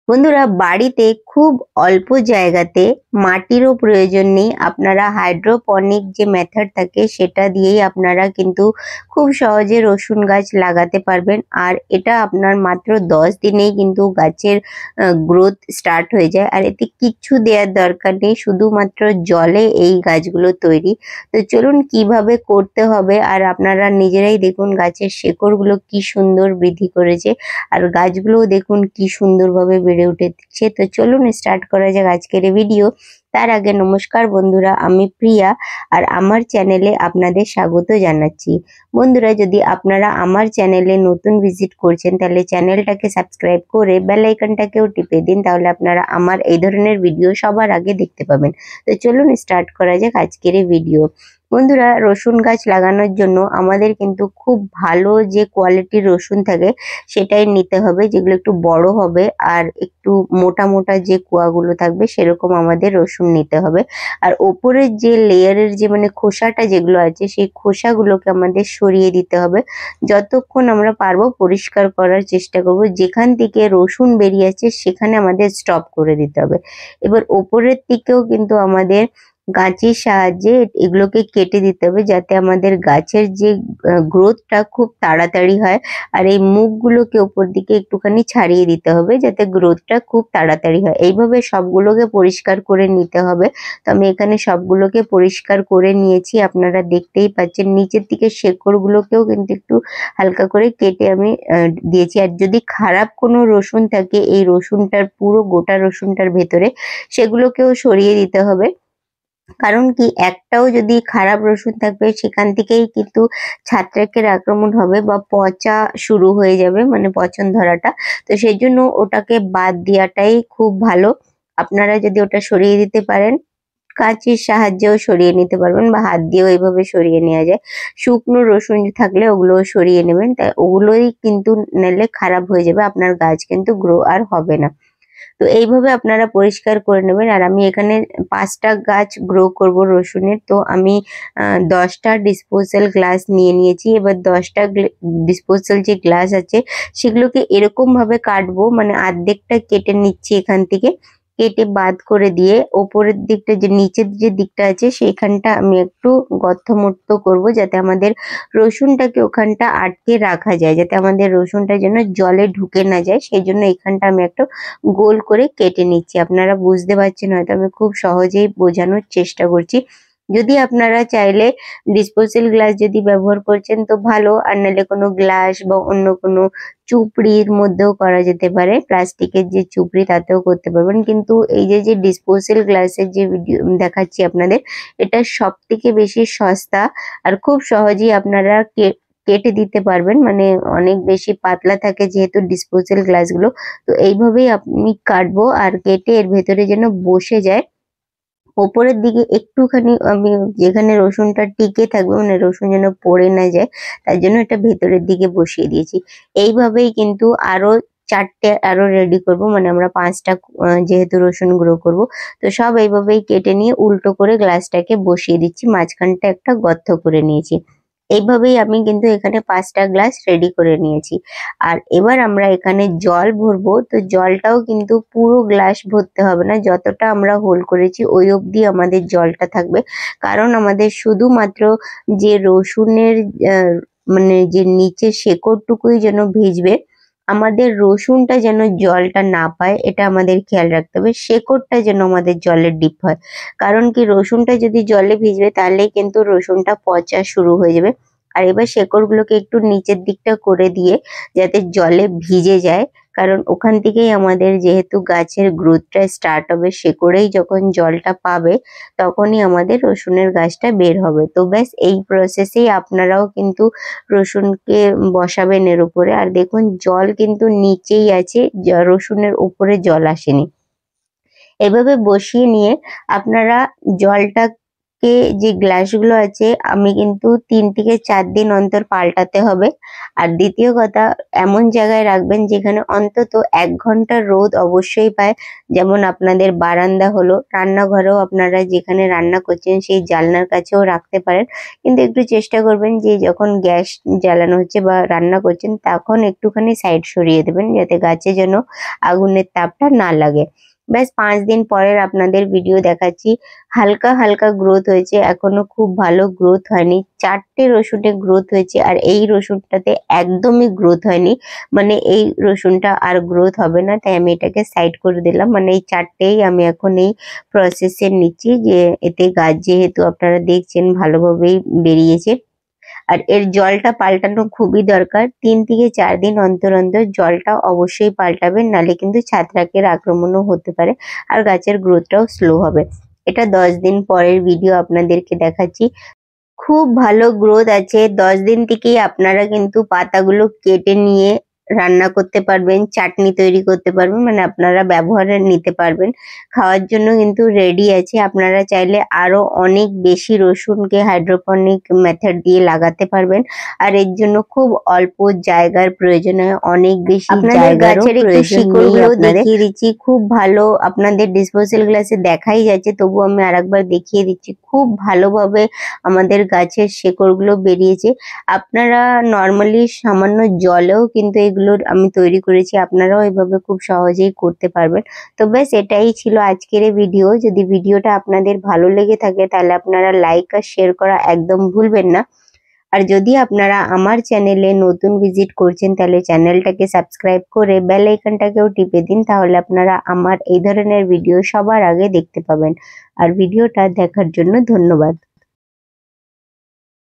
বন্ধুরা, বাড়িতে খুব অল্প জায়গাতে মাটিরও প্রয়োজন নেই। আপনারা হাইড্রোপনিক যে মেথড থাকে সেটা দিয়েই আপনারা কিন্তু খুব সহজে রসুন গাছ লাগাতে পারবেন। আর এটা আপনার মাত্র 10 দিনেই কিন্তু গাছের গ্রোথ স্টার্ট হয়ে যায়। আর এতে কিচ্ছু দেওয়ার দরকার নেই, শুধুমাত্র জলে এই গাছগুলো তৈরি। তো চলুন কিভাবে করতে হবে, আর আপনারা নিজেরাই দেখুন গাছের শেকড়গুলো কি সুন্দর বৃদ্ধি করেছে, আর গাছগুলোও দেখুন কি সুন্দরভাবে বেড়ে উঠেছে। তো চলুন স্টার্ট করা যাক আজকের এই ভিডিও। তার আগে নমস্কার বন্ধুরা, আমি প্রিয়া আর আমার চ্যানেলে আপনাদের স্বাগত জানাচ্ছি। বন্ধুরা, যদি আপনারা আমার চ্যানেলে নতুন ভিজিট করছেন তাহলে চ্যানেলটাকে সাবস্ক্রাইব করে বেল আইকনটাকেও টিপে দিন, তাহলে আপনারা আমার এই ধরনের ভিডিও সবার আগে দেখতে পাবেন। তো চলুন স্টার্ট করা যাক আজকের এই ভিডিও। বন্ধুরা, রসুন গাছ লাগানোর জন্য আমাদের কিন্তু খুব ভালো যে কোয়ালিটির রসুন থাকে সেটাই নিতে হবে, যেগুলো একটু বড় হবে আর একটু মোটা মোটা যে কোয়াগুলো থাকবে সেরকম আমাদের রসুন নিতে হবে। আর ওপরের যে লেয়ারের যে খোসাটা যেগুলো আছে সেই খোসাগুলোকে আমাদের সরিয়ে দিতে হবে। যতক্ষণ আমরা পারবো পরিষ্কার করার চেষ্টা করব। যেখান থেকে রসুন বেরিয়ে আছে সেখানে আমাদের স্টপ করে দিতে হবে। এবার ওপরের দিকেও কিন্তু আমাদের গাছের সাহায্যে এগুলোকে কেটে দিতে হবে, যাতে আমাদের গাছের যে গ্রোথটা খুব তাড়াতাড়ি হয়। আর এই মুখগুলোকে উপর দিকে একটুখানি ছাড়িয়ে দিতে হবে, যাতে গ্রোথটা খুব তাড়াতাড়ি হয়। এইভাবে সবগুলোকে পরিষ্কার করে নিতে হবে। তো আমি এখানে সবগুলোকে পরিষ্কার করে নিয়েছি, আপনারা দেখতেই পাচ্ছেন। নিচের দিকে শেকড়গুলোকেও কিন্তু একটু হালকা করে কেটে আমি দিয়েছি। আর যদি খারাপ কোনো রসুন থাকে এই রসুনটার পুরো গোটা রসুনটার ভেতরে, সেগুলোকেও সরিয়ে দিতে হবে। কারণ কি, একটাও যদি খারাপ রসুন থাকবে সেখান থেকেই কিন্তু ছত্রাকের আক্রমণ হবে বা পচা শুরু হয়ে যাবে, পচন ধরাটা। তো সেই জন্য ওটাকে বাদ দেওয়াটাই খুব ভালো। আপনারা যদি ওটা সরিয়ে দিতে পারেন, কাঁচির সাহায্যেও সরিয়ে নিতে পারবেন বা হাত দিয়েও এইভাবে সরিয়ে নেওয়া যায়। শুকনো রসুন থাকলে ওগুলোও সরিয়ে নেবেন, তাই ওগুলোই কিন্তু নিলে খারাপ হয়ে যাবে, আপনার গাছ কিন্তু গ্রো আর হবে না। তো এইভাবে আপনারা পরিষ্কার করে নেবেন। আর আমি এখানে 5টা গাছ গ্রো করব রসুনের। তো আমি 10টা ডিসপোজাল গ্লাস নিয়ে নিয়েছি। এবার 10টা ডিসপোজাল যে গ্লাস আছে সেগুলোকে এরকম ভাবে কাটবো, অর্ধেকটা কেটে নিচ্ছি এখান থেকে, কেটে বাদ করে দিয়ে ওপরের দিকটা যে নিচের যে দিকটা আছে সেইখানটা আমি একটু গর্ত করব, যাতে আমাদের রসুনটাকে ওখানটা আটকে রাখা যায়, যাতে আমাদের রসুনটা যেন জলে ঢুকে না যায়। সেই জন্য এখানটা আমি একটু গোল করে কেটে নিচ্ছি। আপনারা বুঝতে পারছেন হয়তো, আমি খুব সহজেই বোঝানোর চেষ্টা করছি। যদি আপনারা চাইলে ডিসপোজাল গ্লাস যদি ব্যবহার করছেন তো ভালো, আর নাহলে কোনো গ্লাস বা অন্য কোনো চুপড়ির মধ্যেও করা যেতে পারে। প্লাস্টিকের যে চুপড়ি তাতেও করতে পারবেন। কিন্তু এই যে ডিসপোজাল গ্লাসের যে ভিডিও দেখাচ্ছি আপনাদের, এটা সব থেকে বেশি সস্তা আর খুব সহজেই আপনারা কেটে দিতে পারবেন। অনেক বেশি পাতলা থাকে যেহেতু ডিসপোজাল গ্লাসগুলো। তো এইভাবেই আমি কাটবো, আর কেটে এর ভেতরে যেন বসে যায়। ওপরের দিকে একটুখানি আমি যেখানে রসুনটা টিকে থাকবে, রসুন যেন পড়ে না যায়, তার জন্য এটা ভেতরের দিকে বসিয়ে দিয়েছি। এইভাবেই কিন্তু আরো 4টে আরো রেডি করব, আমরা 5টা যেহেতু রসুন গুঁড়ো করব। তো সব এইভাবেই কেটে নিয়ে উল্টো করে গ্লাসটাকে বসিয়ে দিচ্ছি, মাঝখানটা একটা গর্ত করে নিয়েছি। এইভাবেই আমি কিন্তু এখানে 5টা গ্লাস রেডি করে নিয়েছি। আর এবার আমরা এখানে জল ভরবো। তো জলটাও কিন্তু পুরো গ্লাস ভরতে হবে না, যতটা আমরা হোল করেছি ওই অবধি আমাদের জলটা থাকবে। কারণ আমাদের শুধুমাত্র যে রসুনের যে নিচের শেকড়টুকুই যেন ভিজবে, আমাদের রসুনটা যেন জলটা না পায় এটা আমাদের খেয়াল রাখতে হবে। শেকড়টা যেন আমাদের জলে ডিপ হয়। কারণ কি, রসুনটা যদি জলে ভিজবে তাহলেই কিন্তু রসুনটা পচা শুরু হয়ে যাবে। আর এবার শেকড়গুলোকে একটু নিচের দিকটা করে দিয়ে যাতে জলে ভিজে যায়, কারণ ওখান থেকেই আমাদের যেহেতু গাছের গ্রোথটা স্টার্ট হবে, শেকড়েই যখন জলটা পাবে তখনই আমাদের রসুনের গাছটা বের হবে। তো ব্যাস এই প্রসেসেই আপনারাও কিন্তু রসুনকে বসাবেন এর উপরে। আর দেখুন জল কিন্তু নিচেই আছে, রসুনের উপরে জল আসেনি। এভাবে বসিয়ে নিয়ে আপনারা জলটা যে গ্লাসগুলো আছে আমি কিন্তু 3 থেকে 4 দিন অন্তর পাল্টাতে হবে। আর দ্বিতীয় কথা, এমন জায়গায় রাখবেন যেখানে অন্তত 1 ঘন্টার রোদ অবশ্যই পায়। যেমন আপনাদের বারান্দা হলো, রান্নাঘরেও আপনারা যেখানে রান্না করছেন সেই জানলার কাছেও রাখতে পারেন। কিন্তু একটু চেষ্টা করবেন যে যখন গ্যাস জ্বালানো হচ্ছে বা রান্না করছেন তখন একটুখানি সাইড সরিয়ে দেবেন, যাতে গাছে যেন আগুনের তাপটা না লাগে। ব্যাস 5 দিন পরের আপনাদের ভিডিও দেখাচ্ছি। হালকা হালকা গ্রোথ হয়েছে, এখনো খুব ভালো গ্রোথ হয়নি। 4টে রসুনে গ্রোথ হয়েছে, আর এই রসুনটাতে একদমই গ্রোথ হয়নি। মানে এই রসুনটা আর গ্রোথ হবে না, তাই আমি এটাকে সাইড করে দিলাম। মানে এই 4টেই আমি এখন এই প্রসেসে নিচ্ছি, যে এতে গাছ যেহেতু আপনারা দেখছেন ভালোভাবেই বেরিয়েছে। আর এর জলটা পাল্টানো খুবই দরকার। 3 থেকে 4 দিন অন্তর অন্তর জলটা অবশ্যই পাল্টাবেন, নাহলে কিন্তু ছত্রাকের আক্রমণও হতে পারে আর গাছের গ্রোথটাও স্লো হবে। এটা 10 দিন পরের ভিডিও আপনাদেরকে দেখাচ্ছি। খুব ভালো গ্রোথ আছে। 10 দিন থেকেই আপনারা কিন্তু পাতাগুলো কেটে নিয়ে রান্না করতে পারবেন, চাটনি তৈরি করতে পারবেন, মানে আপনারা ব্যবহারে নিতে পারবেন। খাওয়ার জন্য কিন্তু রেডি আছে। আপনারা চাইলে আরো অনেক বেশি রসুনকে হাইড্রোপনিক মেথড দিয়ে লাগাতে পারবেন। আর এর জন্য খুব অল্প জায়গার প্রয়োজন হয়, অনেক বেশি জায়গারও প্রয়োজন নেই। দেখিয়ে দিচ্ছি, খুব ভালো। আপনাদের ডিসপোজাল গ্লাসে দেখাই যাচ্ছে, তবু আমি আরেকবার দেখিয়ে দিচ্ছি। খুব ভালোভাবে আমাদের গাছের শেকড়গুলো বেরিয়েছে। আপনারা নর্মালি সামান্য জলেও কিন্তু এগুলোর আমি তৈরি করেছি, আপনারাও এভাবে খুব সহজেই করতে পারবেন। তো ব্যাস এটাই ছিল আজকের এই ভিডিও। যদি ভিডিওটা আপনাদের ভালো লেগে থাকে তাহলে আপনারা লাইক আর শেয়ার করা একদম ভুলবেন না। আর যদি আপনারা আমার চ্যানেলে নতুন ভিজিট করছেন তাহলে চ্যানেলটাকে সাবস্ক্রাইব করে বেল আইকনটাকেও টিপে দিন, তাহলে আপনারা আমার এই ধরনের ভিডিও সবার আগে দেখতে পাবেন। আর ভিডিওটা দেখার জন্য ধন্যবাদ।